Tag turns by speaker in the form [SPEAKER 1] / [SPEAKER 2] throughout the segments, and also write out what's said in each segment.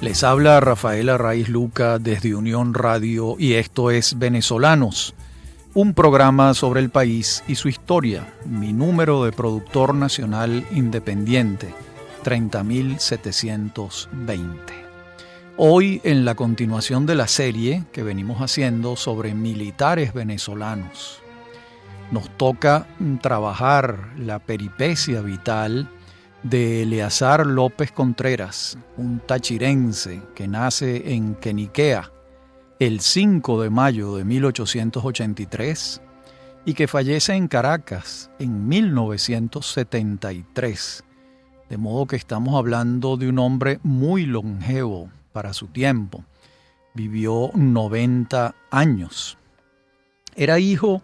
[SPEAKER 1] Les habla Rafael Arraiz Luca desde Unión Radio y esto es Venezolanos, un programa sobre el país y su historia. Mi número de productor nacional independiente, 30.720. Hoy, en la continuación de la serie que venimos haciendo sobre militares venezolanos, nos toca trabajar la peripecia vital de Eleazar López Contreras, un tachirense que nace en Queniquea el 5 de mayo de 1883 y que fallece en Caracas en 1973. De modo que estamos hablando de un hombre muy longevo para su tiempo. Vivió 90 años. Era hijo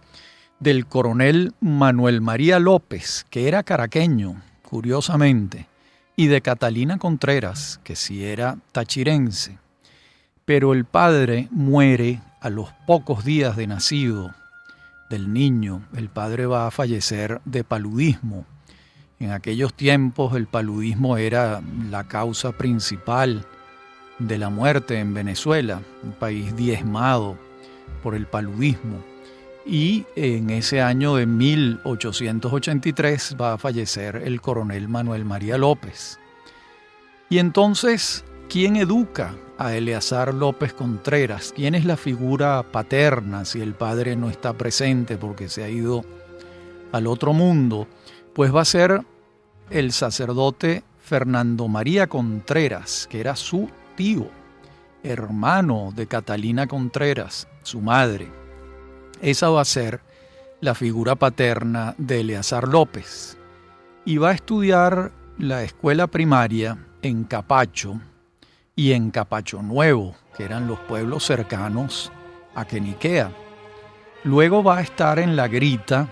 [SPEAKER 1] del coronel Manuel María López, que era caraqueño, curiosamente, y de Catalina Contreras, que sí era tachirense. Pero el padre muere a los pocos días de nacido del niño. El padre va a fallecer de paludismo. En aquellos tiempos el paludismo era la causa principal de la muerte en Venezuela, un país diezmado por el paludismo. Y en ese año de 1883 va a fallecer el coronel Manuel María López. Y entonces, ¿quién educa a Eleazar López Contreras? ¿Quién es la figura paterna si el padre no está presente porque se ha ido al otro mundo? Pues va a ser el sacerdote Fernando María Contreras, que era su tío, hermano de Catalina Contreras, su madre. Esa va a ser la figura paterna de Eleazar López. Y va a estudiar la escuela primaria en Capacho y en Capacho Nuevo, que eran los pueblos cercanos a Queniquea. Luego va a estar en La Grita,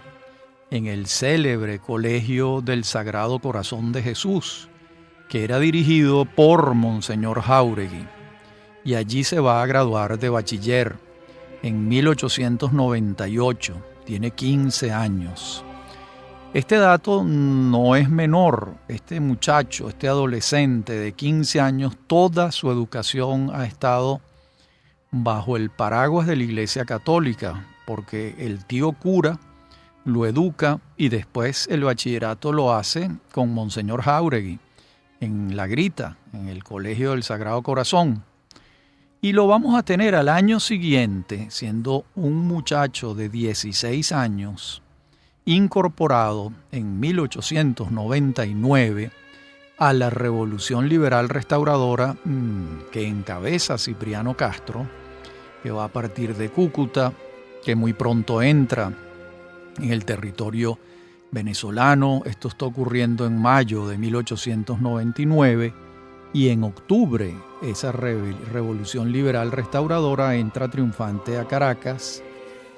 [SPEAKER 1] en el célebre Colegio del Sagrado Corazón de Jesús, que era dirigido por Monseñor Jáuregui. Y allí se va a graduar de bachiller en 1898, tiene 15 años. Este dato no es menor. Este muchacho, este adolescente de 15 años, toda su educación ha estado bajo el paraguas de la Iglesia Católica, porque el tío cura lo educa y después el bachillerato lo hace con Monseñor Jáuregui en La Grita, en el Colegio del Sagrado Corazón. Y lo vamos a tener al año siguiente, siendo un muchacho de 16 años, incorporado en 1899 a la Revolución Liberal Restauradora que encabeza Cipriano Castro, que va a partir de Cúcuta, que muy pronto entra en el territorio venezolano. Esto está ocurriendo en mayo de 1899. Y en octubre, esa revolución liberal restauradora entra triunfante a Caracas,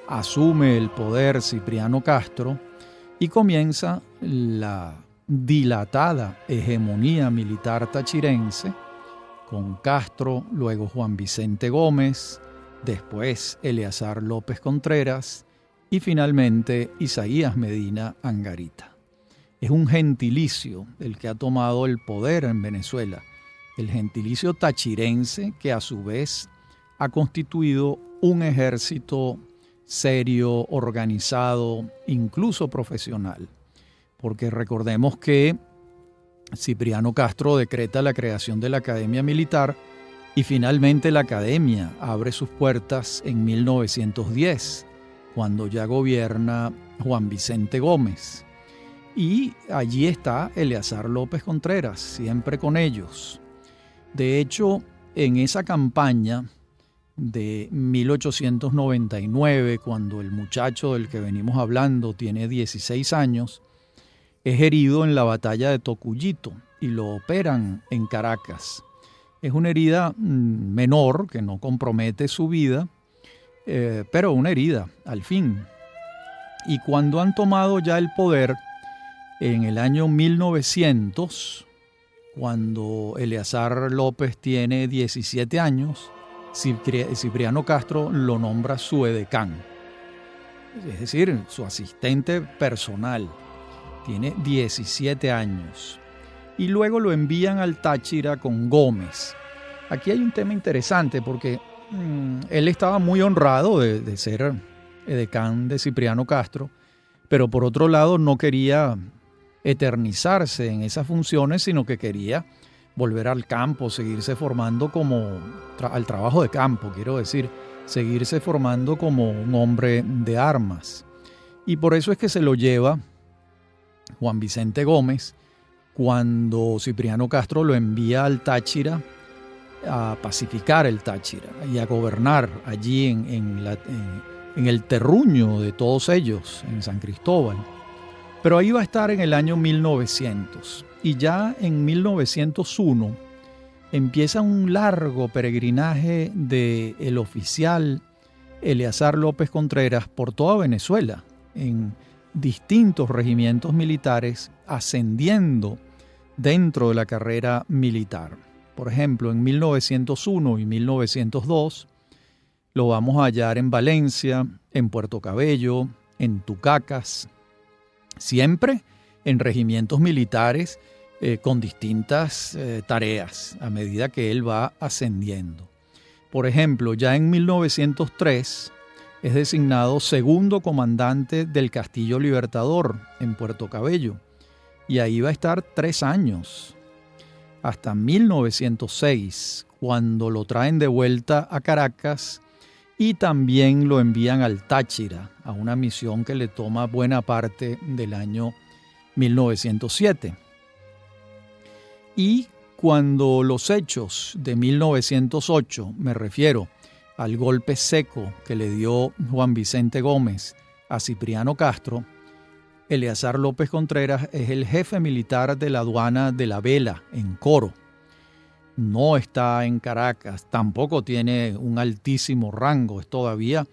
[SPEAKER 1] asume el poder Cipriano Castro y comienza la dilatada hegemonía militar tachirense con Castro, luego Juan Vicente Gómez, después Eleazar López Contreras y finalmente Isaías Medina Angarita. Es un gentilicio el que ha tomado el poder en Venezuela. El gentilicio tachirense, que a su vez ha constituido un ejército serio, organizado, incluso profesional. Porque recordemos que Cipriano Castro decreta la creación de la Academia Militar y finalmente la Academia abre sus puertas en 1910, cuando ya gobierna Juan Vicente Gómez. Y allí está Eleazar López Contreras, siempre con ellos. De hecho, en esa campaña de 1899, cuando el muchacho del que venimos hablando tiene 16 años, es herido en la batalla de Tocuyito y lo operan en Caracas. Es una herida menor que no compromete su vida, pero una herida al fin. Y cuando han tomado ya el poder, en el año 1900, cuando Eleazar López tiene 17 años, Cipriano Castro lo nombra su edecán, es decir, su asistente personal. Tiene 17 años. Y luego lo envían al Táchira con Gómez. Aquí hay un tema interesante porque él estaba muy honrado de ser edecán de Cipriano Castro, pero por otro lado no quería eternizarse en esas funciones, sino que quería volver al campo, seguirse formando al trabajo de campo, quiero decir, seguirse formando como un hombre de armas. Y por eso es que se lo lleva Juan Vicente Gómez cuando Cipriano Castro lo envía al Táchira a pacificar el Táchira y a gobernar allí en el terruño de todos ellos, en San Cristóbal. Pero ahí va a estar en el año 1900 y ya en 1901 empieza un largo peregrinaje del oficial Eleazar López Contreras por toda Venezuela, en distintos regimientos militares, ascendiendo dentro de la carrera militar. Por ejemplo, en 1901 y 1902 lo vamos a hallar en Valencia, en Puerto Cabello, en Tucacas, siempre en regimientos militares con distintas tareas a medida que él va ascendiendo. Por ejemplo, ya en 1903 es designado segundo comandante del Castillo Libertador en Puerto Cabello y ahí va a estar 3 años, hasta 1906, cuando lo traen de vuelta a Caracas y también lo envían al Táchira, a una misión que le toma buena parte del año 1907. Y cuando los hechos de 1908, me refiero al golpe seco que le dio Juan Vicente Gómez a Cipriano Castro, Eleazar López Contreras es el jefe militar de la aduana de La Vela, en Coro. No está en Caracas, tampoco tiene un altísimo rango, es todavía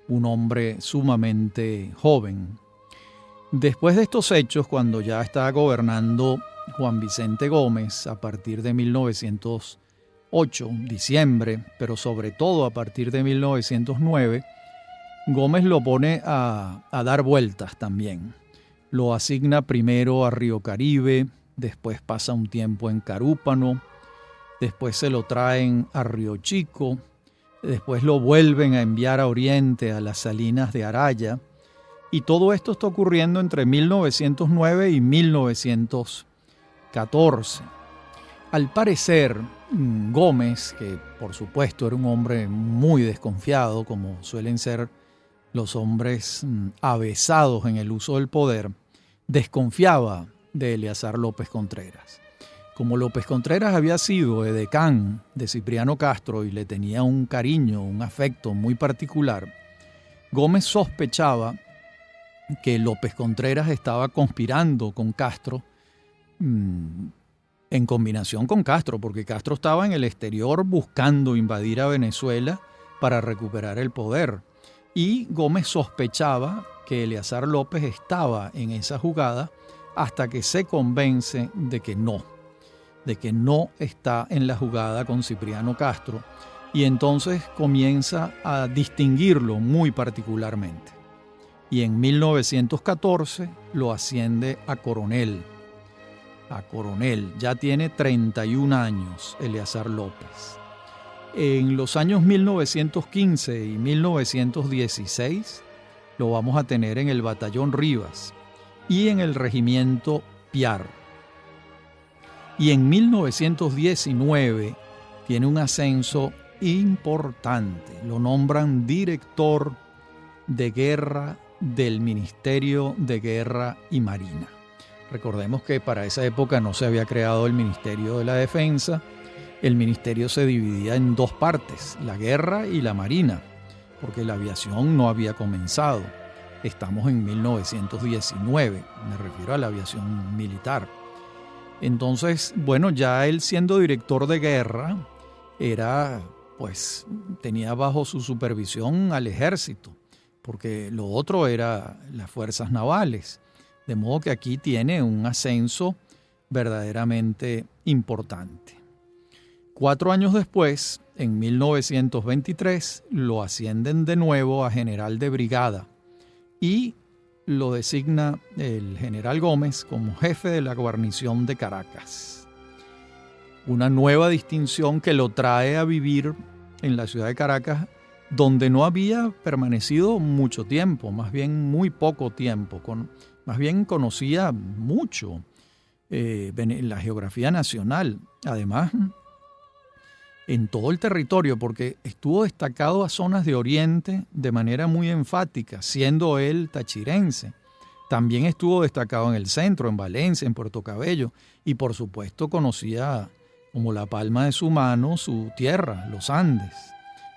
[SPEAKER 1] un hombre sumamente joven. Después de estos hechos, cuando ya está gobernando Juan Vicente Gómez a partir de 1908, diciembre, pero sobre todo a partir de 1909, Gómez lo pone a dar vueltas también. Lo asigna primero a Río Caribe, después pasa un tiempo en Carúpano, después se lo traen a Río Chico, después lo vuelven a enviar a Oriente, a las Salinas de Araya, y todo esto está ocurriendo entre 1909 y 1914. Al parecer, Gómez, que por supuesto era un hombre muy desconfiado, como suelen ser los hombres avesados en el uso del poder, desconfiaba de Eleazar López Contreras. Como López Contreras había sido edecán de Cipriano Castro y le tenía un cariño, un afecto muy particular, Gómez sospechaba que López Contreras estaba conspirando con Castro, en combinación con Castro, porque Castro estaba en el exterior buscando invadir a Venezuela para recuperar el poder. Y Gómez sospechaba que Eleazar López estaba en esa jugada hasta que se convence de que no está en la jugada con Cipriano Castro, y entonces comienza a distinguirlo muy particularmente. Y en 1914 lo asciende a coronel. Ya tiene 31 años Eleazar López. En los años 1915 y 1916 lo vamos a tener en el Batallón Rivas y en el Regimiento Piar. Y en 1919 tiene un ascenso importante. Lo nombran director de guerra del Ministerio de Guerra y Marina. Recordemos que para esa época no se había creado el Ministerio de la Defensa. El ministerio se dividía en 2 partes, la guerra y la marina, porque la aviación no había comenzado. Estamos en 1919, me refiero a la aviación militar. Entonces, bueno, ya él siendo director de guerra, tenía bajo su supervisión al ejército, porque lo otro era las fuerzas navales. De modo que aquí tiene un ascenso verdaderamente importante. 4 años después, en 1923, lo ascienden de nuevo a general de brigada y lo designa el general Gómez como jefe de la guarnición de Caracas. una nueva distinción que lo trae a vivir en la ciudad de Caracas, donde no había permanecido mucho tiempo, más bien muy poco tiempo, más bien conocía mucho la geografía nacional, además en todo el territorio, porque estuvo destacado a zonas de Oriente de manera muy enfática, siendo él tachirense. También estuvo destacado en el centro, en Valencia, en Puerto Cabello, y por supuesto conocía como la palma de su mano su tierra, los Andes.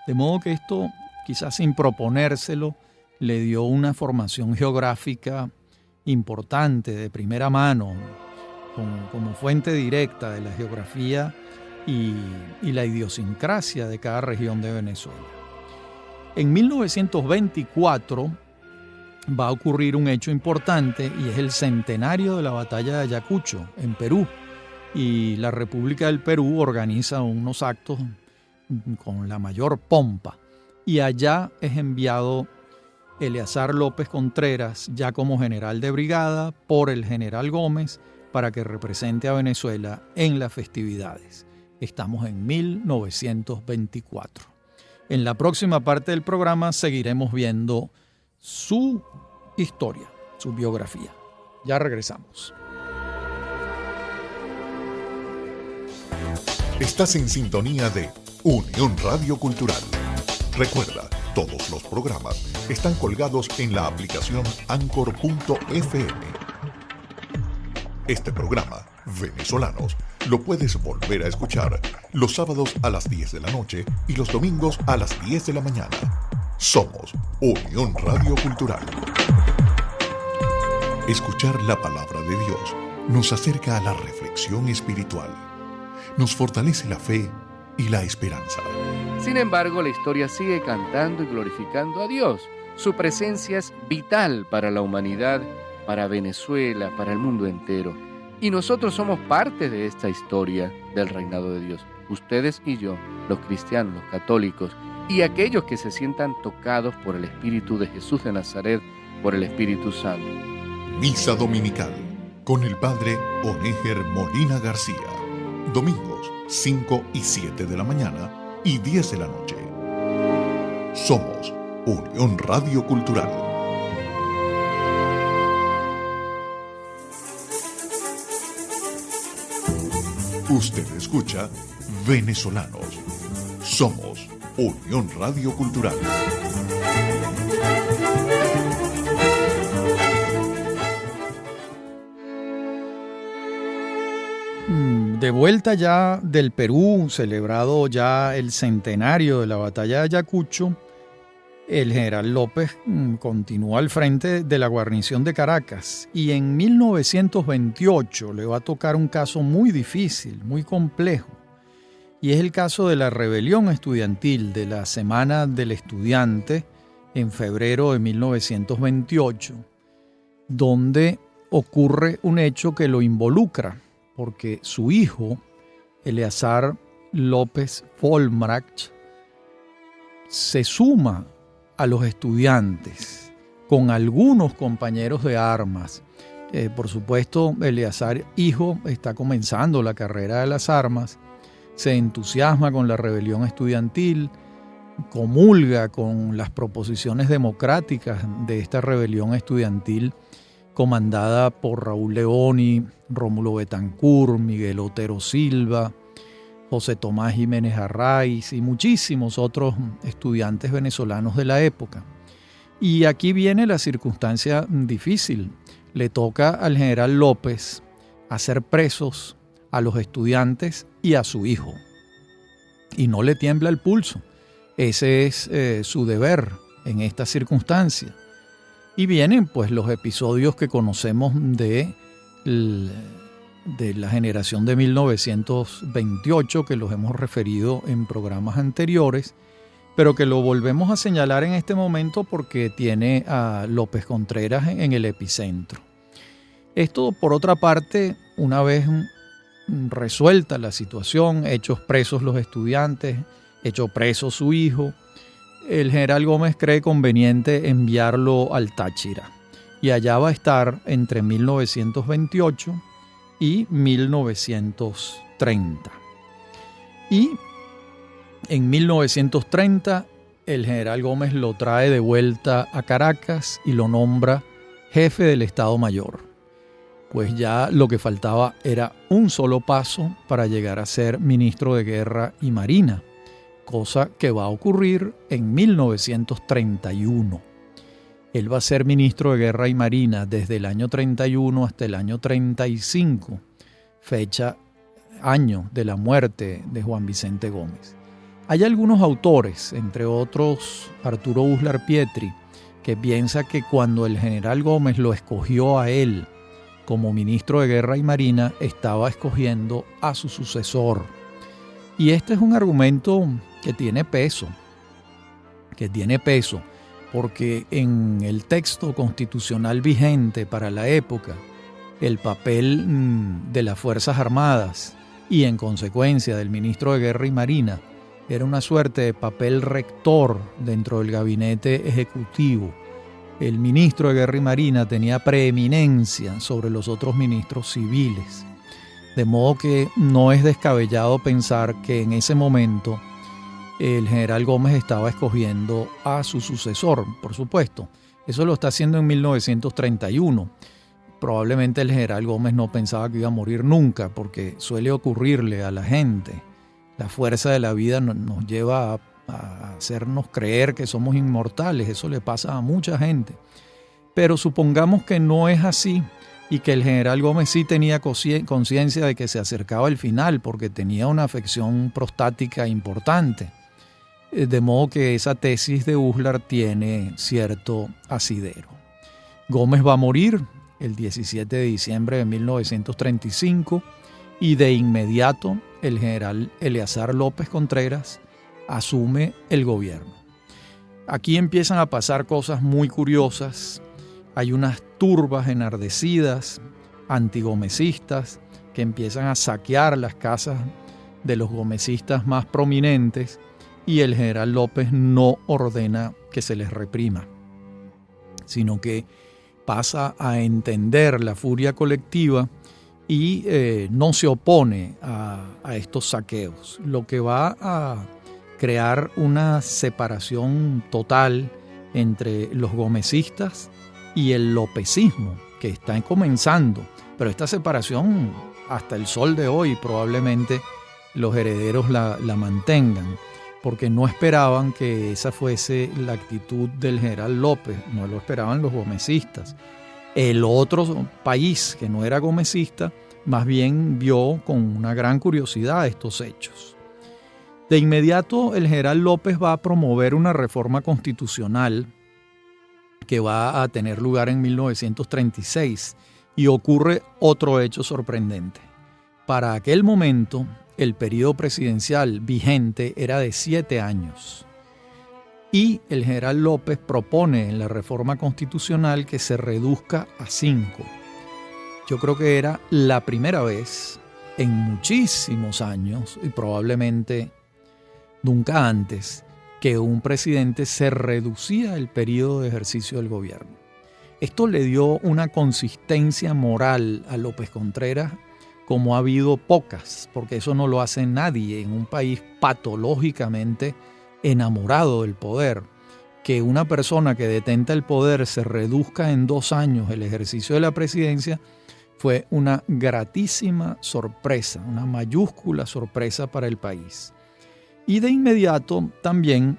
[SPEAKER 1] De modo que esto, quizás sin proponérselo, le dio una formación geográfica importante, de primera mano, como fuente directa de la geografía y la idiosincrasia de cada región de Venezuela. En 1924 va a ocurrir un hecho importante y es el centenario de la batalla de Ayacucho, en Perú. Y la República del Perú organiza unos actos con la mayor pompa. Y allá es enviado Eleazar López Contreras, ya como general de brigada, por el general Gómez, para que represente a Venezuela en las festividades. Estamos en 1924. En la próxima parte del programa seguiremos viendo su historia, su biografía. Ya regresamos.
[SPEAKER 2] Estás en sintonía de Unión Radio Cultural. Recuerda, todos los programas están colgados en la aplicación Anchor.fm. Este programa, Venezolanos, lo puedes volver a escuchar los sábados a las 10 de la noche y los domingos a las 10 de la mañana. Somos Unión Radio Cultural. Escuchar la palabra de Dios nos acerca a la reflexión espiritual. Nos fortalece la fe y la esperanza.
[SPEAKER 3] Sin embargo, la historia sigue cantando y glorificando a Dios. Su presencia es vital para la humanidad, para Venezuela, para el mundo entero. Y nosotros somos parte de esta historia del reinado de Dios. Ustedes y yo, los cristianos, los católicos, y aquellos que se sientan tocados por el Espíritu de Jesús de Nazaret, por el Espíritu Santo.
[SPEAKER 2] Misa Dominical con el Padre Onéger Molina García. Domingos 5 y 7 de la mañana y 10 de la noche. Somos Unión Radio Cultural. Usted escucha Venezolanos. Somos Unión Radio Cultural.
[SPEAKER 1] De vuelta ya del Perú, celebrado ya el centenario de la batalla de Ayacucho, el general López continúa al frente de la guarnición de Caracas y en 1928 le va a tocar un caso muy difícil, muy complejo, y es el caso de la rebelión estudiantil de la Semana del Estudiante en febrero de 1928, donde ocurre un hecho que lo involucra, porque su hijo, Eleazar López Folmrach, se suma a los estudiantes con algunos compañeros de armas. Por supuesto, Eleazar, hijo, está comenzando la carrera de las armas, se entusiasma con la rebelión estudiantil, comulga con las proposiciones democráticas de esta rebelión estudiantil comandada por Raúl Leoni, Rómulo Betancourt, Miguel Otero Silva, José Tomás Jiménez Arraiz y muchísimos otros estudiantes venezolanos de la época. Y aquí viene la circunstancia difícil. Le toca al general López hacer presos a los estudiantes y a su hijo. Y no le tiembla el pulso. Ese es su deber en esta circunstancia. Y vienen pues los episodios que conocemos de la generación de 1928, que los hemos referido en programas anteriores, pero que lo volvemos a señalar en este momento porque tiene a López Contreras en el epicentro. Esto, por otra parte, una vez resuelta la situación, hechos presos los estudiantes, hecho preso su hijo, el general Gómez cree conveniente enviarlo al Táchira y allá va a estar entre 1928 y 1930. Y en 1930 el general Gómez lo trae de vuelta a Caracas y lo nombra jefe del Estado Mayor. Pues ya lo que faltaba era un solo paso para llegar a ser ministro de Guerra y Marina, cosa que va a ocurrir en 1931. Él va a ser ministro de Guerra y Marina desde el año 31 hasta el año 35, año de la muerte de Juan Vicente Gómez. Hay algunos autores, entre otros Arturo Uslar Pietri, que piensa que cuando el general Gómez lo escogió a él como ministro de Guerra y Marina, estaba escogiendo a su sucesor. Y este es un argumento que tiene peso, porque en el texto constitucional vigente para la época, el papel de las Fuerzas Armadas y en consecuencia del ministro de Guerra y Marina era una suerte de papel rector dentro del gabinete ejecutivo. El ministro de Guerra y Marina tenía preeminencia sobre los otros ministros civiles, de modo que no es descabellado pensar que en ese momento el general Gómez estaba escogiendo a su sucesor, por supuesto. Eso lo está haciendo en 1931. Probablemente el general Gómez no pensaba que iba a morir nunca, porque suele ocurrirle a la gente. La fuerza de la vida nos lleva a hacernos creer que somos inmortales. Eso le pasa a mucha gente. Pero supongamos que no es así y que el general Gómez sí tenía conciencia de que se acercaba el final porque tenía una afección prostática importante. De modo que esa tesis de Uslar tiene cierto asidero. Gómez va a morir el 17 de diciembre de 1935 y de inmediato el general Eleazar López Contreras asume el gobierno. Aquí empiezan a pasar cosas muy curiosas. Hay unas turbas enardecidas, antigomecistas, que empiezan a saquear las casas de los gomecistas más prominentes y el general López no ordena que se les reprima, sino que pasa a entender la furia colectiva y no se opone a estos saqueos, lo que va a crear una separación total entre los gomecistas y el lopecismo, que está comenzando, pero esta separación hasta el sol de hoy probablemente los herederos la mantengan, porque no esperaban que esa fuese la actitud del general López, no lo esperaban los gomecistas. El otro país que no era gomecista más bien vio con una gran curiosidad estos hechos. De inmediato el general López va a promover una reforma constitucional que va a tener lugar en 1936 y ocurre otro hecho sorprendente. Para aquel momento el periodo presidencial vigente era de 7 años y el general López propone en la reforma constitucional que se reduzca a 5. Yo creo que era la primera vez en muchísimos años y probablemente nunca antes que un presidente se reducía el periodo de ejercicio del gobierno. Esto le dio una consistencia moral a López Contreras como ha habido pocas, porque eso no lo hace nadie en un país patológicamente enamorado del poder. Que una persona que detenta el poder se reduzca en 2 años el ejercicio de la presidencia fue una gratísima sorpresa, una mayúscula sorpresa para el país. Y de inmediato también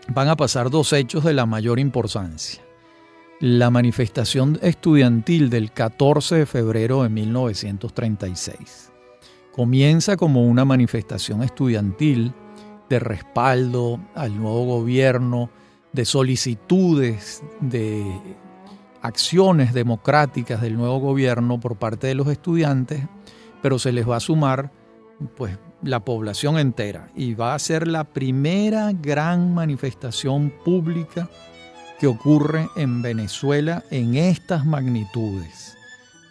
[SPEAKER 1] van a pasar 2 hechos de la mayor importancia. La manifestación estudiantil del 14 de febrero de 1936 comienza como una manifestación estudiantil de respaldo al nuevo gobierno, de solicitudes, de acciones democráticas del nuevo gobierno por parte de los estudiantes, pero se les va a sumar pues la población entera y va a ser la primera gran manifestación pública que ocurre en Venezuela en estas magnitudes.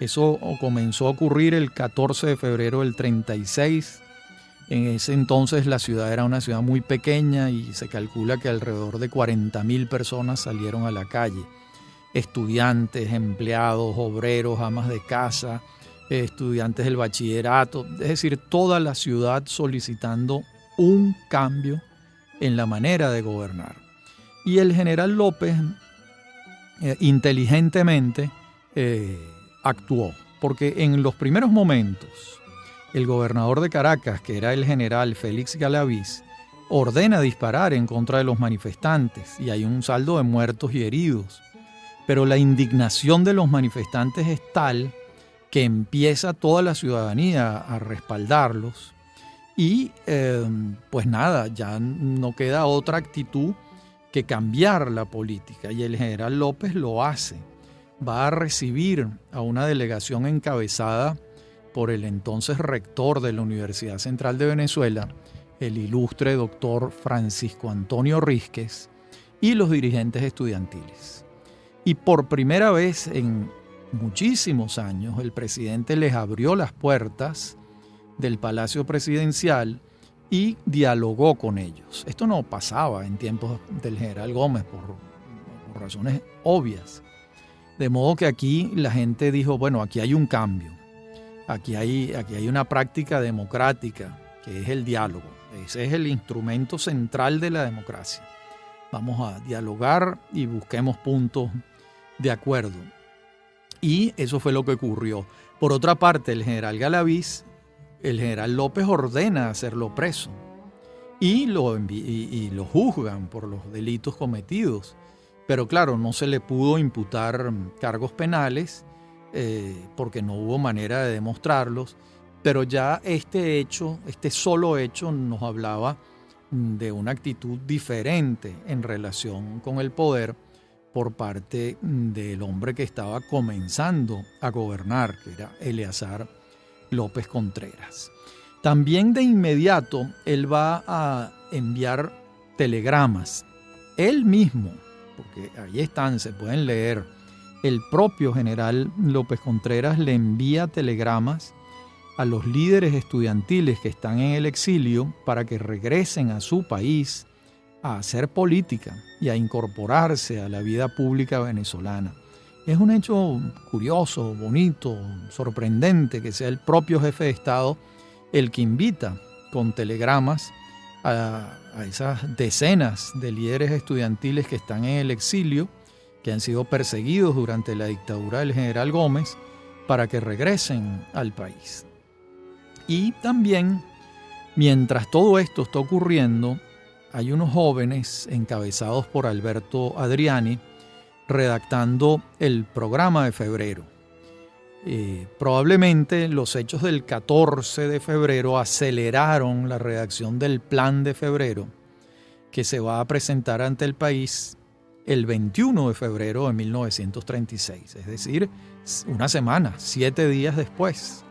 [SPEAKER 1] Eso comenzó a ocurrir el 14 de febrero del 36. En ese entonces la ciudad era una ciudad muy pequeña y se calcula que alrededor de 40.000 personas salieron a la calle. Estudiantes, empleados, obreros, amas de casa, estudiantes del bachillerato, es decir, toda la ciudad solicitando un cambio en la manera de gobernar. Y el general López inteligentemente actuó, porque en los primeros momentos el gobernador de Caracas, que era el general Félix Galaviz, ordena disparar en contra de los manifestantes y hay un saldo de muertos y heridos. Pero la indignación de los manifestantes es tal que empieza toda la ciudadanía a respaldarlos y pues nada, ya no queda otra actitud que cambiar la política, y el general López lo hace. Va a recibir a una delegación encabezada por el entonces rector de la Universidad Central de Venezuela, el ilustre doctor Francisco Antonio Rísquez, y los dirigentes estudiantiles. Y por primera vez en muchísimos años, el presidente les abrió las puertas del Palacio Presidencial y dialogó con ellos. Esto no pasaba en tiempos del general Gómez por razones obvias. De modo que aquí la gente dijo, bueno, aquí hay un cambio, aquí hay una práctica democrática que es el diálogo. Ese es el instrumento central de la democracia. Vamos a dialogar y busquemos puntos de acuerdo. Y eso fue lo que ocurrió. Por otra parte, el general Galaviz, el general López ordena hacerlo preso y lo juzgan por los delitos cometidos. Pero claro, no se le pudo imputar cargos penales porque no hubo manera de demostrarlos. Pero ya este solo hecho nos hablaba de una actitud diferente en relación con el poder por parte del hombre que estaba comenzando a gobernar, que era Eleazar López Contreras. También de inmediato él va a enviar telegramas. Él mismo, porque ahí están, se pueden leer, el propio general López Contreras le envía telegramas a los líderes estudiantiles que están en el exilio para que regresen a su país a hacer política y a incorporarse a la vida pública venezolana. Es un hecho curioso, bonito, sorprendente que sea el propio jefe de Estado el que invita con telegramas a esas decenas de líderes estudiantiles que están en el exilio, que han sido perseguidos durante la dictadura del general Gómez, para que regresen al país. Y también, mientras todo esto está ocurriendo, hay unos jóvenes encabezados por Alberto Adriani redactando el programa de febrero. Probablemente los hechos del 14 de febrero aceleraron la redacción del plan de febrero, que se va a presentar ante el país el 21 de febrero de 1936, es decir, una semana, 7 días después.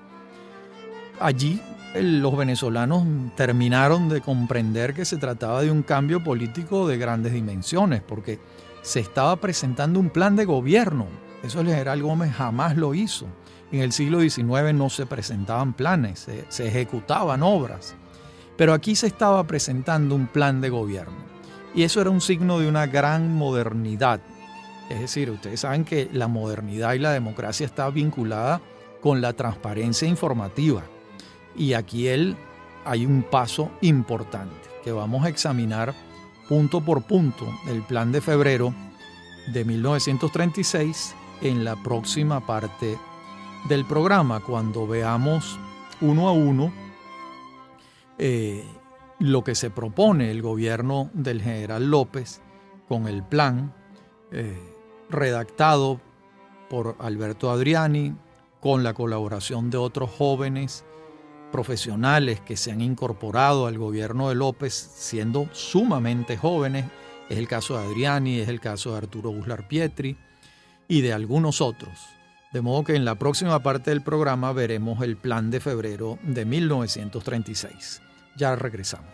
[SPEAKER 1] Allí los venezolanos terminaron de comprender que se trataba de un cambio político de grandes dimensiones, porque se estaba presentando un plan de gobierno. Eso el general Gómez jamás lo hizo. En el siglo XIX no se presentaban planes, se ejecutaban obras. Pero aquí se estaba presentando un plan de gobierno. Y eso era un signo de una gran modernidad. Es decir, ustedes saben que la modernidad y la democracia está vinculada con la transparencia informativa. Y aquí hay un paso importante que vamos a examinar punto por punto, el plan de febrero de 1936 en la próxima parte del programa, cuando veamos uno a uno lo que se propone el gobierno del general López con el plan redactado por Alberto Adriani, con la colaboración de otros jóvenes profesionales que se han incorporado al gobierno de López siendo sumamente jóvenes. Es el caso de Adriani, es el caso de Arturo Uslar Pietri y de algunos otros. De modo que en la próxima parte del programa veremos el plan de febrero de 1936. Ya regresamos.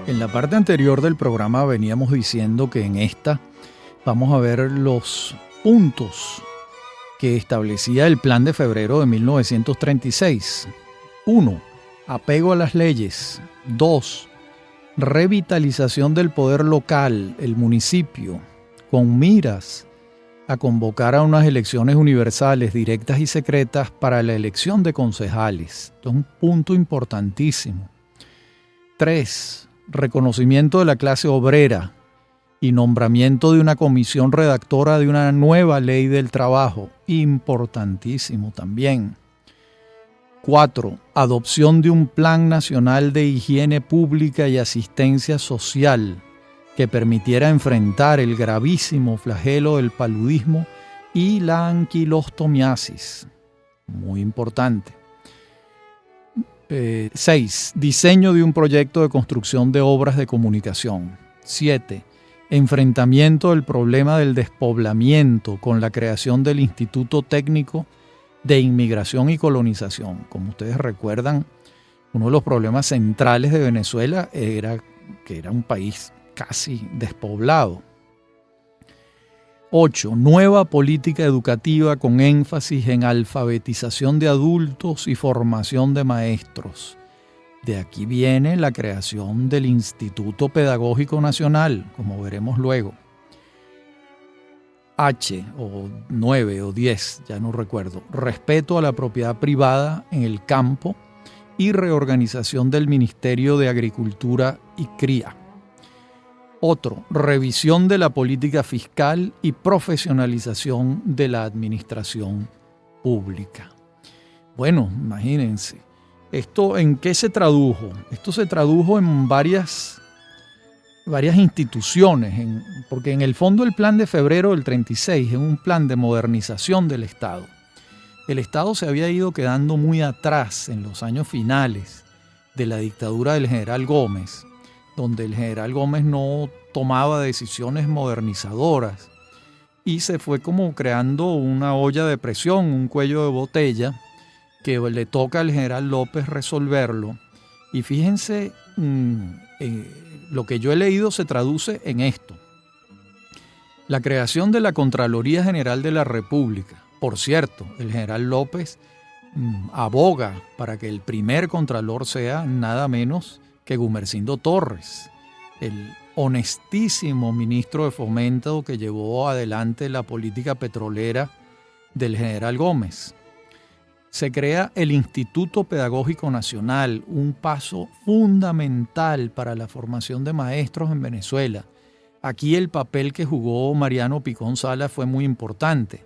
[SPEAKER 1] En la parte anterior del programa veníamos diciendo que en esta vamos a ver los puntos que establecía el Plan de Febrero de 1936. 1. Apego a las leyes. 2. Revitalización del poder local, el municipio, con miras a convocar a unas elecciones universales, directas y secretas para la elección de concejales. Esto es un punto importantísimo. 3. Reconocimiento de la clase obrera y nombramiento de una comisión redactora de una nueva ley del trabajo, importantísimo también. 4. Adopción de un plan nacional de higiene pública y asistencia social que permitiera enfrentar el gravísimo flagelo del paludismo y la anquilostomiasis. Muy importante. 6. Diseño de un proyecto de construcción de obras de comunicación. 7. Enfrentamiento del problema del despoblamiento con la creación del Instituto Técnico de Inmigración y Colonización. Como ustedes recuerdan, uno de los problemas centrales de Venezuela era que era un país casi despoblado. 8. Nueva política educativa con énfasis en alfabetización de adultos y formación de maestros. De aquí viene la creación del Instituto Pedagógico Nacional, como veremos luego. H, o 9 o 10, ya no recuerdo. Respeto a la propiedad privada en el campo y reorganización del Ministerio de Agricultura y Cría. Otro, revisión de la política fiscal y profesionalización de la administración pública. Bueno, imagínense, ¿esto en qué se tradujo? Esto se tradujo en varias instituciones, porque en el fondo el Plan de Febrero del 36 es un plan de modernización del Estado. El Estado se había ido quedando muy atrás en los años finales de la dictadura del general Gómez, donde el general Gómez no tomaba decisiones modernizadoras y se fue como creando una olla de presión, un cuello de botella que le toca al general López resolverlo. Y fíjense, lo que yo he leído se traduce en esto. La creación de la Contraloría General de la República. Por cierto, el general López aboga para que el primer contralor sea nada menos que Gumersindo Torres, el honestísimo ministro de Fomento que llevó adelante la política petrolera del general Gómez. Se crea el Instituto Pedagógico Nacional, un paso fundamental para la formación de maestros en Venezuela. Aquí el papel que jugó Mariano Picón Salas fue muy importante,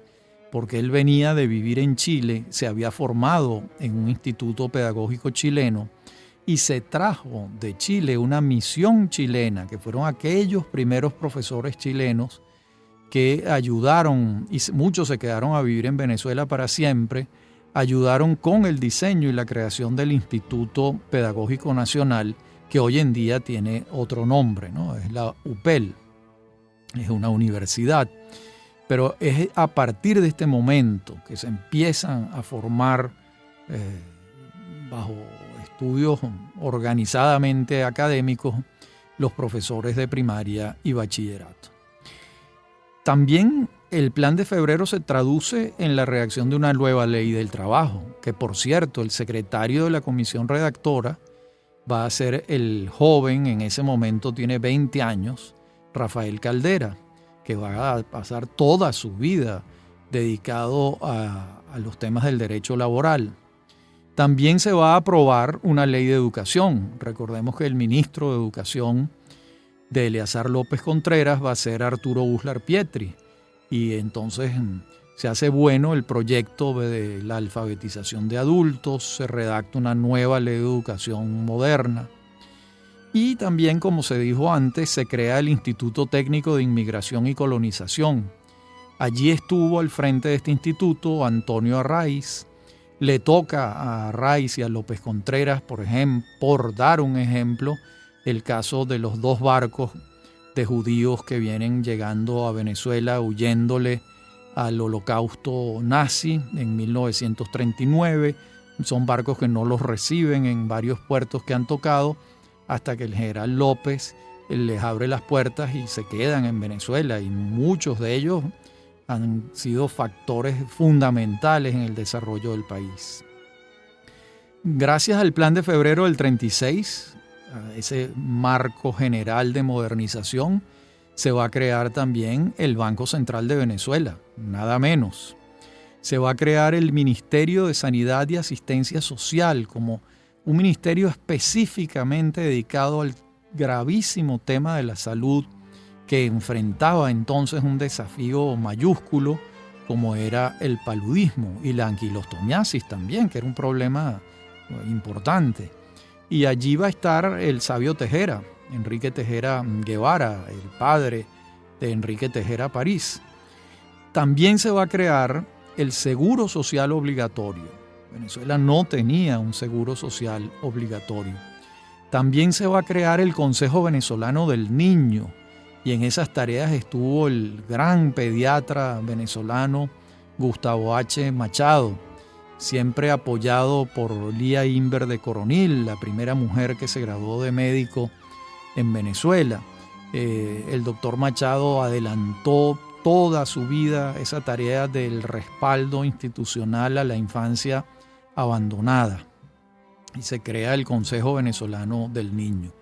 [SPEAKER 1] porque él venía de vivir en Chile, se había formado en un instituto pedagógico chileno y se trajo de Chile una misión chilena, que fueron aquellos primeros profesores chilenos que ayudaron, y muchos se quedaron a vivir en Venezuela para siempre, ayudaron con el diseño y la creación del Instituto Pedagógico Nacional, que hoy en día tiene otro nombre, ¿no? Es la UPEL, es una universidad. Pero es a partir de este momento que se empiezan a formar bajo estudios organizadamente académicos los profesores de primaria y bachillerato. También el Plan de Febrero se traduce en la redacción de una nueva ley del trabajo, que por cierto el secretario de la comisión redactora va a ser el joven, en ese momento tiene 20 años, Rafael Caldera, que va a pasar toda su vida dedicado a los temas del derecho laboral. También se va a aprobar una ley de educación. Recordemos que el ministro de Educación de Eleazar López Contreras va a ser Arturo Uslar Pietri. Y entonces se hace bueno el proyecto de la alfabetización de adultos, se redacta una nueva ley de educación moderna. Y también, como se dijo antes, se crea el Instituto Técnico de Inmigración y Colonización. Allí estuvo al frente de este instituto Antonio Arraiz. Le toca a Arraiz y a López Contreras, por ejemplo, por dar un ejemplo, el caso de los 2 barcos de judíos que vienen llegando a Venezuela huyéndole al holocausto nazi en 1939. Son barcos que no los reciben en varios puertos que han tocado. hasta que el general López les abre las puertas y se quedan en Venezuela, y muchos de ellos han sido factores fundamentales en el desarrollo del país. Gracias al Plan de Febrero del 36, a ese marco general de modernización, se va a crear también el Banco Central de Venezuela, nada menos. Se va a crear el Ministerio de Sanidad y Asistencia Social como un ministerio específicamente dedicado al gravísimo tema de la salud, que enfrentaba entonces un desafío mayúsculo como era el paludismo y la anquilostomiasis también, que era un problema importante. Y allí va a estar el sabio Tejera, Enrique Tejera Guevara, el padre de Enrique Tejera París. También se va a crear el seguro social obligatorio. Venezuela no tenía un seguro social obligatorio. También se va a crear el Consejo Venezolano del Niño, y en esas tareas estuvo el gran pediatra venezolano Gustavo H. Machado, siempre apoyado por Lía Inver de Coronil, la primera mujer que se graduó de médico en Venezuela. El doctor Machado adelantó toda su vida esa tarea del respaldo institucional a la infancia abandonada, y se crea el Consejo Venezolano del Niño.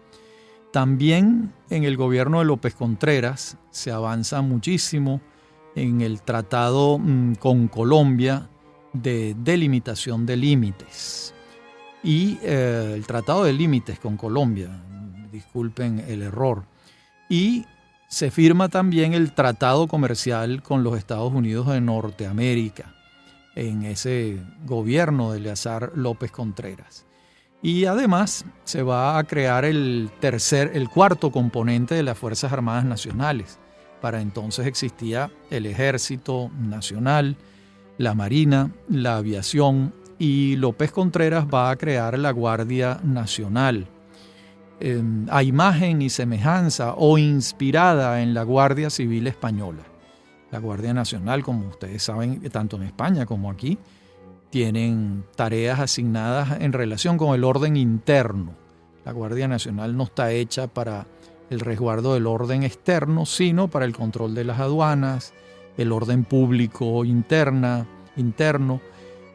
[SPEAKER 1] También en el gobierno de López Contreras se avanza muchísimo en el tratado con Colombia de delimitación de límites, y el tratado de límites con Colombia, disculpen el error, y se firma también el tratado comercial con los Estados Unidos de Norteamérica en ese gobierno de Eleazar López Contreras. Y además se va a crear el cuarto componente de las Fuerzas Armadas Nacionales. Para entonces existía el Ejército Nacional, la Marina, la Aviación, y López Contreras va a crear la Guardia Nacional, a imagen y semejanza o inspirada en la Guardia Civil Española. La Guardia Nacional, como ustedes saben, tanto en España como aquí, tienen tareas asignadas en relación con el orden interno. La Guardia Nacional no está hecha para el resguardo del orden externo, sino para el control de las aduanas, el orden público interno,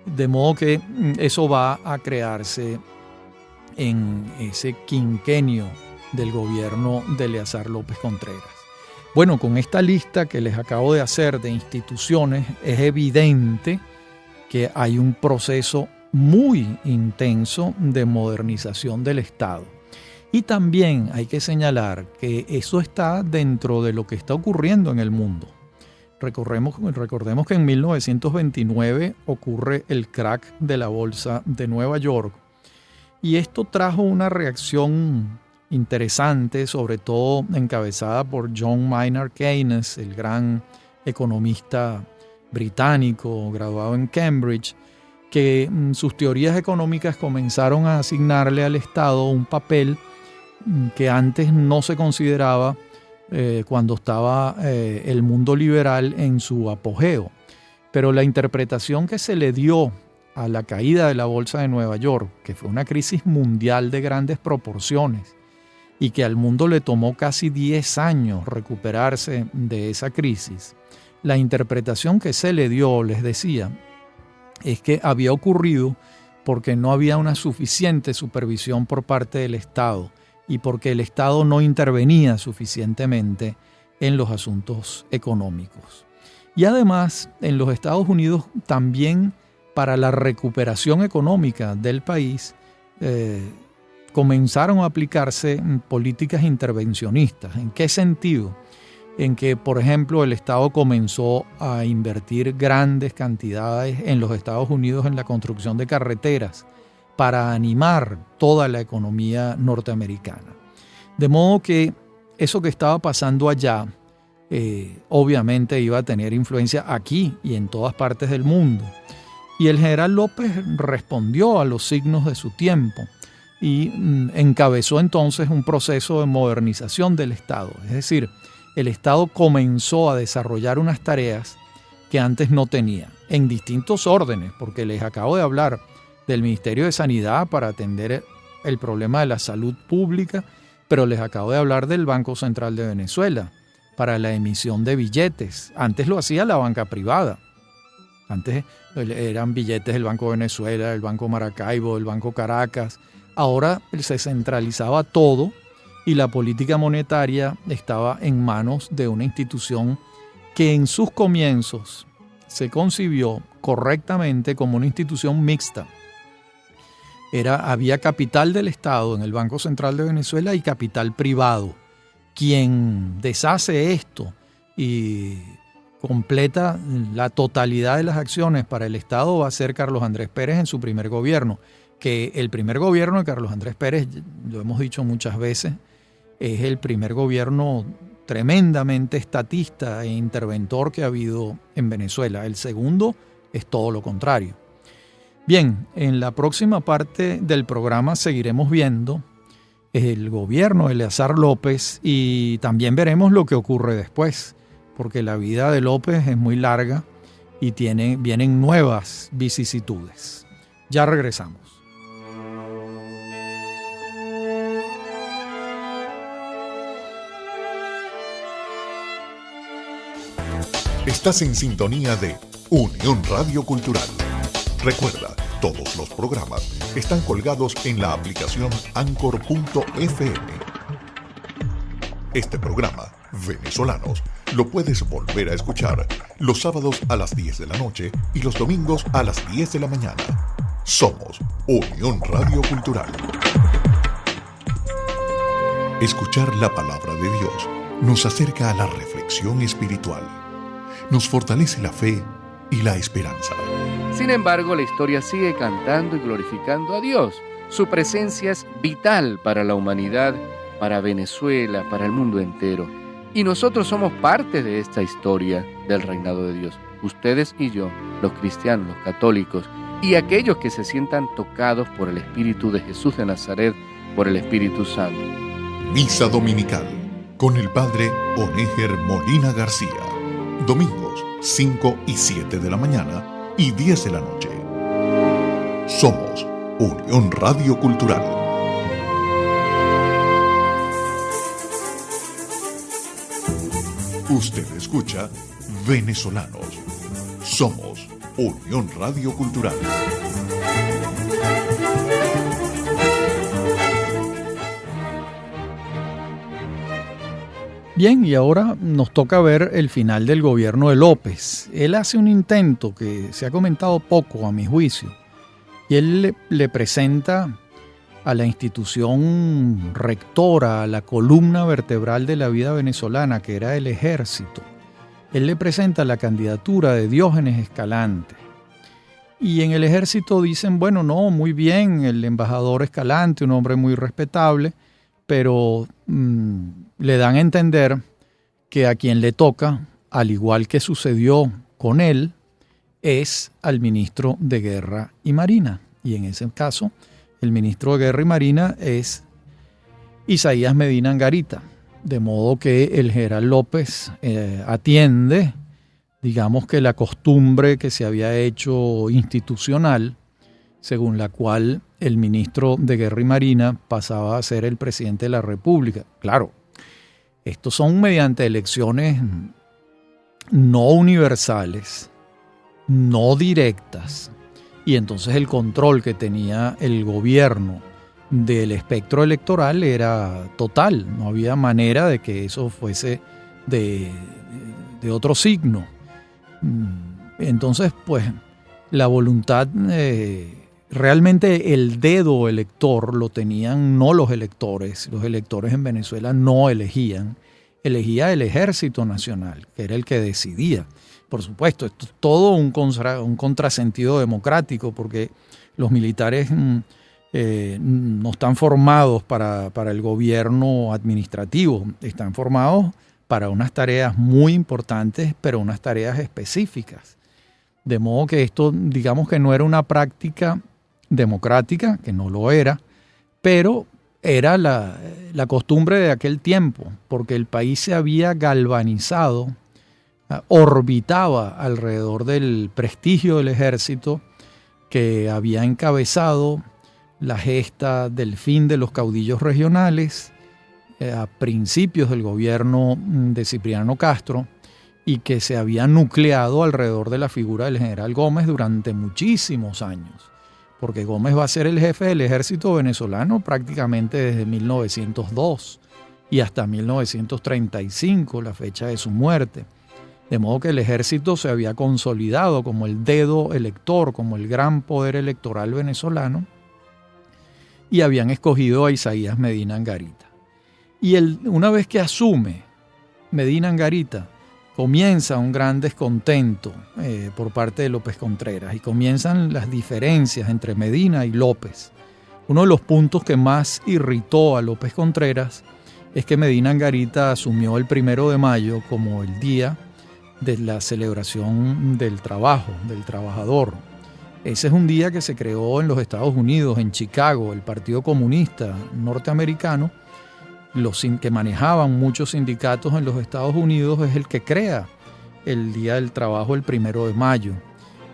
[SPEAKER 1] de modo que eso va a crearse en ese quinquenio del gobierno de Eleazar López Contreras. Bueno, con esta lista que les acabo de hacer de instituciones, es evidente que hay un proceso muy intenso de modernización del Estado. Y también hay que señalar que eso está dentro de lo que está ocurriendo en el mundo. Recordemos que en 1929 ocurre el crack de la bolsa de Nueva York, y esto trajo una reacción interesante, sobre todo encabezada por John Maynard Keynes, el gran economista británico graduado en Cambridge, que sus teorías económicas comenzaron a asignarle al Estado un papel que antes no se consideraba cuando estaba el mundo liberal en su apogeo. Pero la interpretación que se le dio a la caída de la bolsa de Nueva York, que fue una crisis mundial de grandes proporciones y que al mundo le tomó casi 10 años recuperarse de esa crisis, la interpretación que se le dio, les decía, es que había ocurrido porque no había una suficiente supervisión por parte del Estado y porque el Estado no intervenía suficientemente en los asuntos económicos. Y además, en los Estados Unidos también, para la recuperación económica del país, comenzaron a aplicarse políticas intervencionistas. ¿En qué sentido? En que, por ejemplo, el Estado comenzó a invertir grandes cantidades en los Estados Unidos en la construcción de carreteras para animar toda la economía norteamericana. De modo que eso que estaba pasando allá, obviamente iba a tener influencia aquí y en todas partes del mundo. Y el general López respondió a los signos de su tiempo y encabezó entonces un proceso de modernización del Estado. Es decir, el Estado comenzó a desarrollar unas tareas que antes no tenía, en distintos órdenes, porque les acabo de hablar del Ministerio de Sanidad para atender el problema de la salud pública, pero les acabo de hablar del Banco Central de Venezuela para la emisión de billetes. Antes lo hacía la banca privada. Antes eran billetes del Banco de Venezuela, del Banco Maracaibo, del Banco Caracas. Ahora se centralizaba todo y la política monetaria estaba en manos de una institución que en sus comienzos se concibió correctamente como una institución mixta. Había capital del Estado en el Banco Central de Venezuela y capital privado. Quien deshace esto y completa la totalidad de las acciones para el Estado va a ser Carlos Andrés Pérez en su primer gobierno, que el primer gobierno de Carlos Andrés Pérez, lo hemos dicho muchas veces, es el primer gobierno tremendamente estatista e interventor que ha habido en Venezuela. El segundo es todo lo contrario. Bien, en la próxima parte del programa seguiremos viendo el gobierno de Eleazar López y también veremos lo que ocurre después, porque la vida de López es muy larga y vienen nuevas vicisitudes. Ya regresamos.
[SPEAKER 2] Estás en sintonía de Unión Radio Cultural. Recuerda, todos los programas están colgados en la aplicación Anchor.fm. Este programa, Venezolanos, lo puedes volver a escuchar los sábados a las 10 de la noche y los domingos a las 10 de la mañana. Somos Unión Radio Cultural. Escuchar la palabra de Dios nos acerca a la reflexión espiritual. Nos fortalece la fe y la esperanza.
[SPEAKER 3] Sin embargo, la historia sigue cantando y glorificando a Dios. Su presencia es vital para la humanidad, para Venezuela, para el mundo entero. Y nosotros somos parte de esta historia del reinado de Dios. Ustedes y yo, los cristianos, los católicos, y aquellos que se sientan tocados por el Espíritu de Jesús de Nazaret, por el Espíritu Santo.
[SPEAKER 2] Misa Dominical con el Padre Onéger Molina García. Domingos 5 y 7 de la mañana y 10 de la noche. Somos Unión Radio Cultural. Usted escucha Venezolanos. Somos Unión Radio Cultural.
[SPEAKER 1] Bien, y ahora nos toca ver el final del gobierno de López. Él hace un intento que se ha comentado poco, a mi juicio, y él le presenta a la institución rectora, a la columna vertebral de la vida venezolana, que era el ejército. Él le presenta la candidatura de Diógenes Escalante. Y en el ejército dicen, bueno, no, muy bien, el embajador Escalante, un hombre muy respetable, pero le dan a entender que a quien le toca, al igual que sucedió con él, es al ministro de Guerra y Marina. Y en ese caso, el ministro de Guerra y Marina es Isaías Medina Angarita. De modo que el general López atiende, digamos que la costumbre que se había hecho institucional, según la cual el ministro de Guerra y Marina pasaba a ser el presidente de la República. Claro, estos son mediante elecciones no universales, no directas, y entonces el control que tenía el gobierno del espectro electoral era total. No había manera de que eso fuese de otro signo. Entonces, pues, la voluntad, realmente el dedo elector lo tenían no los electores. Los electores en Venezuela no elegían. Elegía el Ejército Nacional, que era el que decidía. Por supuesto, esto es todo un contrasentido democrático, porque los militares no están formados para el gobierno administrativo, están formados para unas tareas muy importantes, pero unas tareas específicas. De modo que esto, digamos que no era una práctica democrática, que no lo era, pero era la costumbre de aquel tiempo, porque el país se había galvanizado, orbitaba alrededor del prestigio del ejército que había encabezado la gesta del fin de los caudillos regionales a principios del gobierno de Cipriano Castro, y que se había nucleado alrededor de la figura del general Gómez durante muchísimos años, porque Gómez va a ser el jefe del ejército venezolano prácticamente desde 1902 y hasta 1935, la fecha de su muerte. De modo que el ejército se había consolidado como el dedo elector, como el gran poder electoral venezolano, y habían escogido a Isaías Medina Angarita. Y una vez que asume Medina Angarita, comienza un gran descontento por parte de López Contreras, y comienzan las diferencias entre Medina y López. Uno de los puntos que más irritó a López Contreras es que Medina Angarita asumió el 1 de mayo como el día de la celebración del trabajo, del trabajador. Ese es un día que se creó en los Estados Unidos, en Chicago, el Partido Comunista norteamericano. Los que manejaban muchos sindicatos en los Estados Unidos es el que crea el Día del Trabajo el 1 de mayo.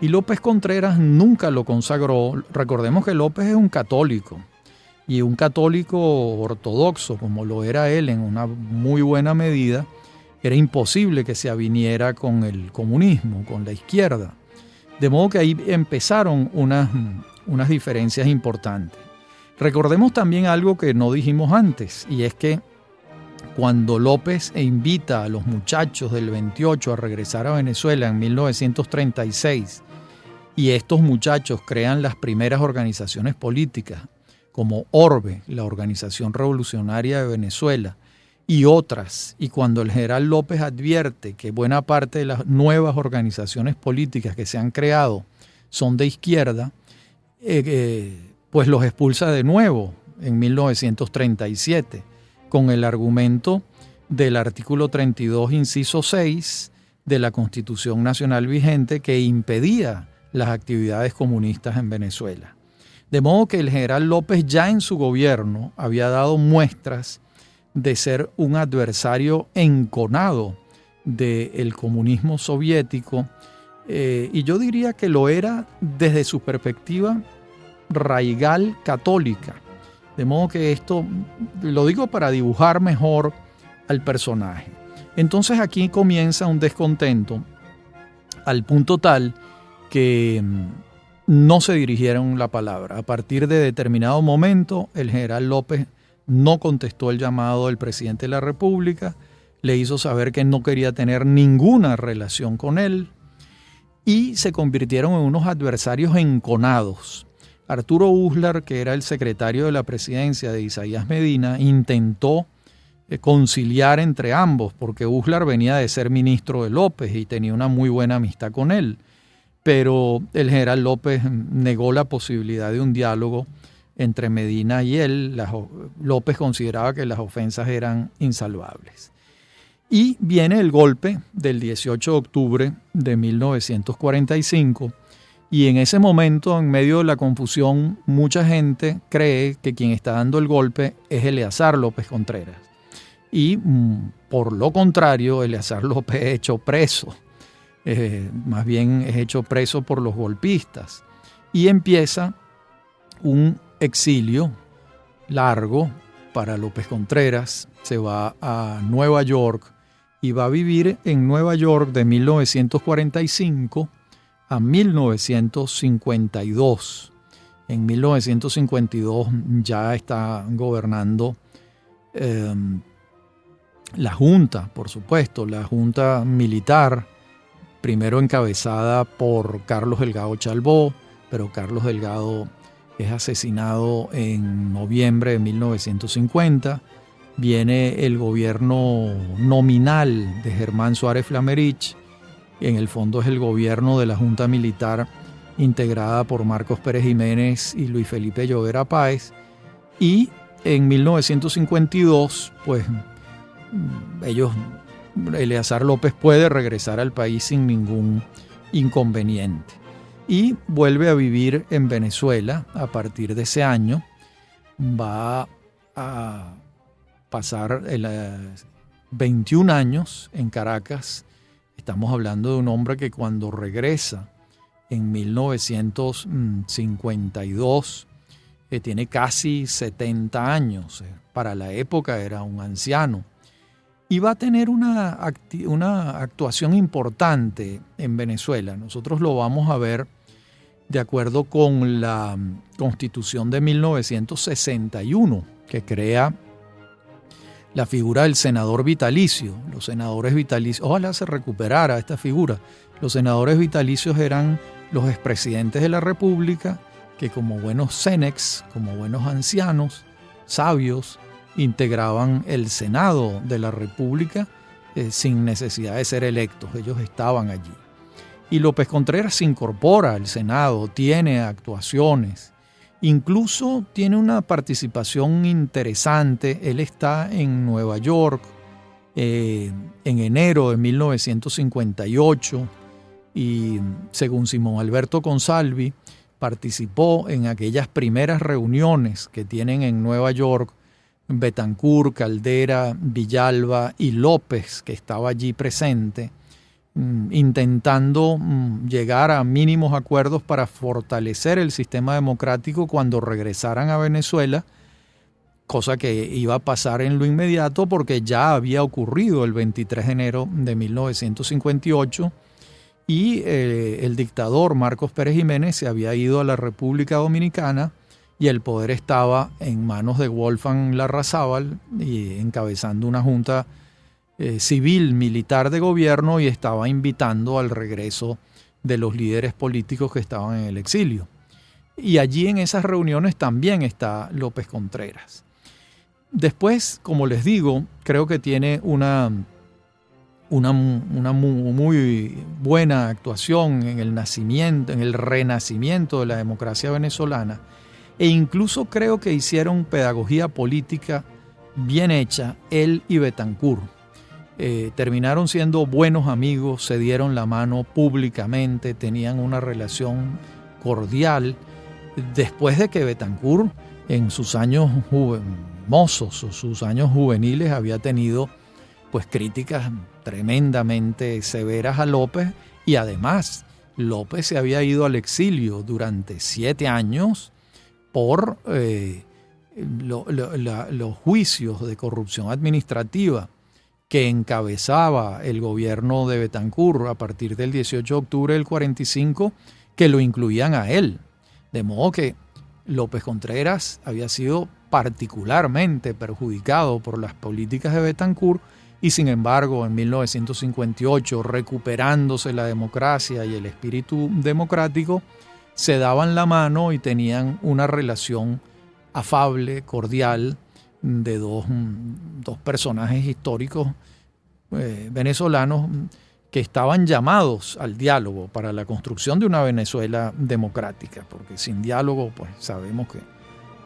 [SPEAKER 1] Y López Contreras nunca lo consagró. Recordemos que López es un católico, y un católico ortodoxo, como lo era él en una muy buena medida. Era imposible que se aviniera con el comunismo, con la izquierda. De modo que ahí empezaron unas diferencias importantes. Recordemos también algo que no dijimos antes, y es que cuando López invita a los muchachos del 28 a regresar a Venezuela en 1936, y estos muchachos crean las primeras organizaciones políticas, como Orbe, la Organización Revolucionaria de Venezuela, y otras, y cuando el general López advierte que buena parte de las nuevas organizaciones políticas que se han creado son de izquierda, pues los expulsa de nuevo en 1937, con el argumento del artículo 32, inciso 6 de la Constitución Nacional vigente, que impedía las actividades comunistas en Venezuela. De modo que el general López ya en su gobierno había dado muestras de ser un adversario enconado del comunismo soviético, y yo diría que lo era desde su perspectiva raigal católica. De modo que esto lo digo para dibujar mejor al personaje. Entonces aquí comienza un descontento al punto tal que no se dirigieron la palabra. A partir de determinado momento, el general López no contestó el llamado del presidente de la República, le hizo saber que no quería tener ninguna relación con él, y se convirtieron en unos adversarios enconados. Arturo Uslar, que era el secretario de la presidencia de Isaías Medina, intentó conciliar entre ambos, porque Uslar venía de ser ministro de López y tenía una muy buena amistad con él. Pero el general López negó la posibilidad de un diálogo entre Medina y él. López consideraba que las ofensas eran insalvables. Y viene el golpe del 18 de octubre de 1945, y en ese momento, en medio de la confusión, mucha gente cree que quien está dando el golpe es Eleazar López Contreras. Y por lo contrario, Eleazar López es hecho preso. Más bien es hecho preso por los golpistas. Y empieza un exilio largo para López Contreras. Se va a Nueva York y va a vivir en Nueva York de 1945 a 1952. En 1952 ya está gobernando la Junta, por supuesto, la Junta Militar, primero encabezada por Carlos Delgado Chalbó, pero Carlos Delgado es asesinado en noviembre de 1950. Viene el gobierno nominal de Germán Suárez Flamerich. En el fondo es el gobierno de la Junta Militar integrada por Marcos Pérez Jiménez y Luis Felipe Llovera Páez. Y en 1952, pues Eleazar López puede regresar al país sin ningún inconveniente. Y vuelve a vivir en Venezuela a partir de ese año. Va a pasar 21 años en Caracas. Estamos hablando de un hombre que cuando regresa en 1952 tiene casi 70 años. Para la época era un anciano. Y va a tener una actuación importante en Venezuela. Nosotros lo vamos a ver de acuerdo con la Constitución de 1961, que crea la figura del senador vitalicio. Los senadores vitalicios, ojalá se recuperara esta figura. Los senadores vitalicios eran los expresidentes de la República que, como buenos sénex, como buenos ancianos, sabios, integraban el Senado de la República sin necesidad de ser electos. Ellos estaban allí. Y López Contreras se incorpora al Senado, tiene actuaciones, incluso tiene una participación interesante. Él está en Nueva York en enero de 1958 y, según Simón Alberto Consalvi, participó en aquellas primeras reuniones que tienen en Nueva York Betancur, Caldera, Villalba y López, que estaba allí presente, intentando llegar a mínimos acuerdos para fortalecer el sistema democrático cuando regresaran a Venezuela, cosa que iba a pasar en lo inmediato porque ya había ocurrido el 23 de enero de 1958 y el dictador Marcos Pérez Jiménez se había ido a la República Dominicana y el poder estaba en manos de Wolfgang Larrazábal y encabezando una junta civil militar de gobierno, y estaba invitando al regreso de los líderes políticos que estaban en el exilio. Y allí en esas reuniones también está López Contreras. Después, como les digo, creo que tiene una muy buena actuación en el nacimiento, en el renacimiento de la democracia venezolana. E incluso creo que hicieron pedagogía política bien hecha, él y Betancur. Terminaron siendo buenos amigos, se dieron la mano públicamente, tenían una relación cordial. Después de que Betancur, en sus años mozos o sus años juveniles, había tenido pues críticas tremendamente severas a López, y además López se había ido al exilio durante 7 años por los juicios de corrupción administrativa que encabezaba el gobierno de Betancur a partir del 18 de octubre del 45, que lo incluían a él. De modo que López Contreras había sido particularmente perjudicado por las políticas de Betancur, y sin embargo en 1958, recuperándose la democracia y el espíritu democrático, se daban la mano y tenían una relación afable, cordial, de dos personajes históricos venezolanos que estaban llamados al diálogo para la construcción de una Venezuela democrática, porque sin diálogo pues sabemos que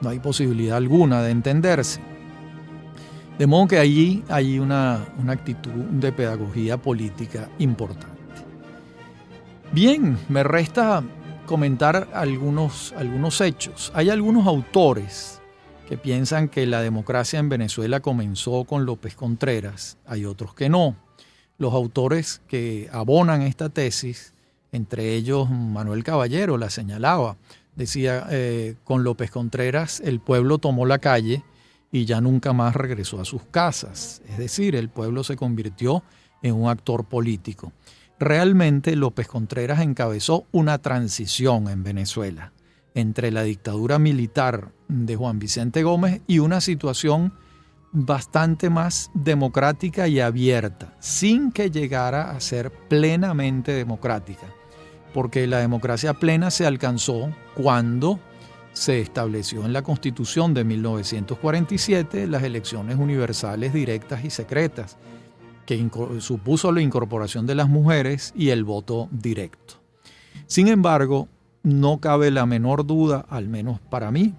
[SPEAKER 1] no hay posibilidad alguna de entenderse. De modo que allí hay una actitud de pedagogía política importante. Bien, me resta comentar algunos hechos. Hay algunos autores que piensan que la democracia en Venezuela comenzó con López Contreras, hay otros que no. Los autores que abonan esta tesis, entre ellos Manuel Caballero la señalaba, decía, con López Contreras el pueblo tomó la calle y ya nunca más regresó a sus casas, es decir, el pueblo se convirtió en un actor político. Realmente López Contreras encabezó una transición en Venezuela entre la dictadura militar de Juan Vicente Gómez y una situación bastante más democrática y abierta, sin que llegara a ser plenamente democrática, porque la democracia plena se alcanzó cuando se estableció en la Constitución de 1947 las elecciones universales directas y secretas, que supuso la incorporación de las mujeres y el voto directo. Sin embargo, no cabe la menor duda, al menos para mí,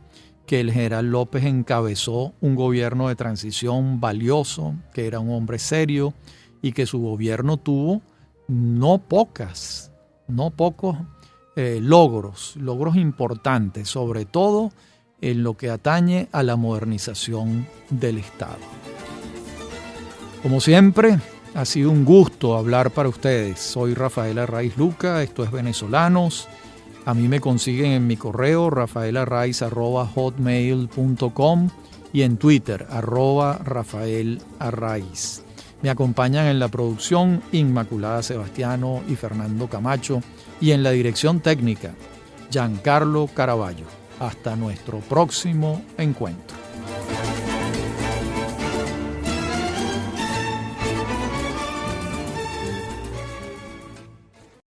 [SPEAKER 1] que el general López encabezó un gobierno de transición valioso, que era un hombre serio y que su gobierno tuvo no pocos logros importantes, sobre todo en lo que atañe a la modernización del Estado. Como siempre, ha sido un gusto hablar para ustedes. Soy Rafael Arraiz Luca, esto es Venezolanos. A mí me consiguen en mi correo rafaelarraiz@hotmail.com y en Twitter @RafaelArraiz. Me acompañan en la producción Inmaculada Sebastiano y Fernando Camacho y en la dirección técnica Giancarlo Caraballo. Hasta nuestro próximo encuentro.